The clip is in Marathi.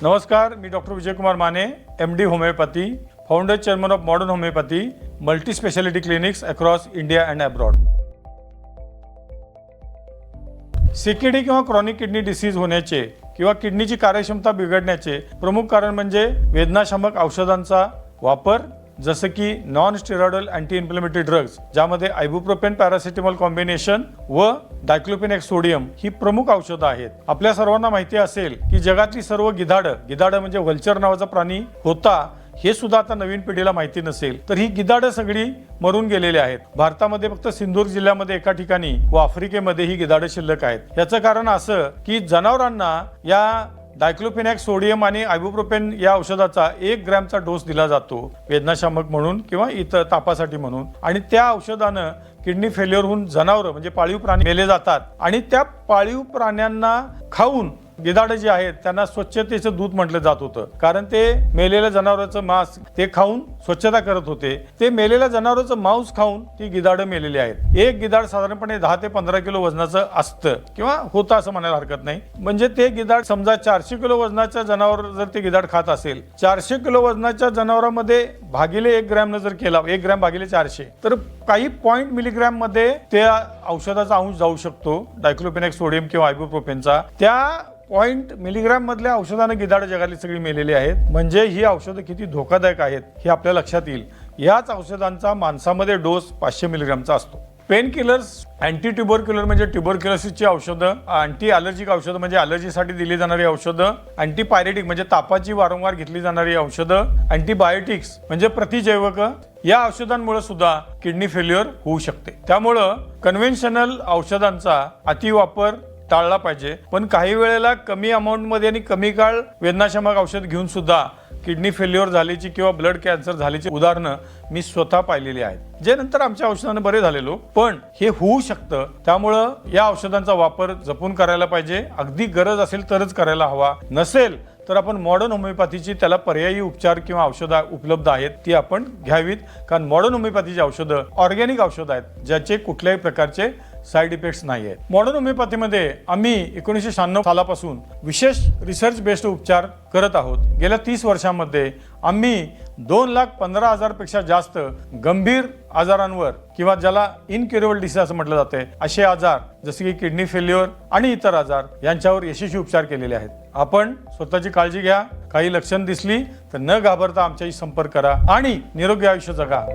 नमस्कार, मी doctor Vijaykumar Mane, MD homoeopathy, founder chairman of modern homoeopathy, multi speciality clinics across India and abroad. CKD किंवा क्रॉनिक किडनी डिसीज होण्याचे किंवा किडनीची कार्यक्षमता बिघडण्याचे प्रमुख कारण म्हणजे वेदनाशामक औषधांचा वापर, जसं की non steroidal anti inflammatory drugs, ज्यामध्ये आयबुप्रोपेन पॅरासिटामॉल कॉम्बिनेशन व डायक्लोफेनेक सोडियम ही प्रमुख औषधं आहेत. आपल्या सर्वांना माहिती असेल की जगातली सर्व गिधाडं म्हणजे व्हल्चर नावाचा प्राणी होता, हे सुद्धा आता नवीन पिढीला माहिती नसेल. तर ही गिधाडं सगळी मरून गेलेली आहेत. भारतामध्ये फक्त सिंधुदुर्ग जिल्ह्यामध्ये एका ठिकाणी व आफ्रिकेमध्ये ही गिधाडं शिल्लक आहेत. याचं कारण असं की जनावरांना या डायक्लोफेनेक सोडियम आणि आयबुप्रोपेन या औषधाचा 1 ग्रॅमचा डोस दिला जातो, वेदनाशामक म्हणून किंवा इतर तापासाठी म्हणून. आणि त्या औषधानं किडनी फेल्युअर होऊन जनावरं म्हणजे पाळीव प्राणी मेले जातात. आणि त्या पाळीव प्राण्यांना खाऊन गिधाडं जे आहेत त्यांना स्वच्छतेचं दूत म्हटलं जात होतं, कारण ते मेलेल्या जनावरांचं मांस ते खाऊन स्वच्छता करत होते. ते मेलेल्या जनावरांचं मांस खाऊन ती गिधाडं मेलेली आहेत. एक गिधाड साधारणपणे 10 ते 15 किलो वजनाचं असतं किंवा होतं असं म्हणायला हरकत नाही. म्हणजे ते गिधाड समजा 400 किलो वजनाचं जनावर जर ते गिधाड खात असेल, 400 किलो वजनाच्या जनावरांमध्ये भागिले 1 ग्रॅमनं जर केला, 1 ग्रॅम भागिले 400, तर काही 0.1 मिलीग्रॅम मध्ये त्या औषधाचा अंश जाऊ शकतो, डायक्लोफेनेक सोडियम किंवा आयबुप्रोपेनचा. त्या 0.1 मिलीग्रॅम मधल्या औषधानं गिधाडं जगातली सगळी मेलेली आहेत. म्हणजे ही औषधं किती धोकादायक आहेत हे आपल्या लक्षात येईल. याच औषधांचा माणसामध्ये डोस 500 मिलीग्रॅमचा असतो. पेन किलर्स, अँटी ट्युबरक्युलर म्हणजे ट्युबरक्युलोसिसची औषधं, अँटी अलर्जिक औषधं म्हणजे अलर्जीसाठी दिली जाणारी औषधं, अँटीपायरेटिक म्हणजे तापाची वारंवार घेतली जाणारी औषधं, अँटीबायोटिक्स म्हणजे प्रतिजैवक, या औषधांमुळे सुद्धा किडनी फेल्युअर होऊ शकते. त्यामुळं कन्व्हेन्शनल औषधांचा अतिवापर टाळला पाहिजे. पण काही वेळेला कमी अमाऊंटमध्ये आणि कमी काळ वेदनाशामक औषध घेऊन सुद्धा किडनी फेल्युअर झाल्याची किंवा ब्लड कॅन्सर झाल्याची उदाहरणं मी स्वतः पाहिलेली आहेत, जे नंतर आमच्या औषधाने बरे झालेलो. पण हे होऊ शकतं, त्यामुळं या औषधांचा वापर जपून करायला पाहिजे. अगदी गरज असेल तरच करायला हवा, नसेल तर आपण मॉडर्न होमिओपॅथीची त्याला पर्यायी उपचार किंवा औषधं उपलब्ध आहेत, ती आपण घ्यावीत. कारण मॉडर्न होमिओपॅथीची औषधं ऑर्गॅनिक औषधं आहेत, ज्याचे कुठल्याही प्रकारचे साईड इफेक्ट्स नाही आहेत. मॉडर्न होमिओपॅथीमध्ये आम्ही 1996 सालापासून विशेष रिसर्च बेस्ड उपचार करत आहोत. गेल्या 30 वर्षांमध्ये आम्ही 2,15,000 पेक्षा जास्त गंभीर आजारांवर किंवा ज्याला इनक्युरेबल डिसीज असं म्हटलं जाते, असे आजार जसे की किडनी फेल्युअर आणि इतर आजार यांच्यावर यशस्वी उपचार केलेले आहेत. आपण स्वतःची काळजी घ्या. काही लक्षण दिसली तर न घाबरता आमच्याशी संपर्क करा आणि निरोगी आयुष्य जगा.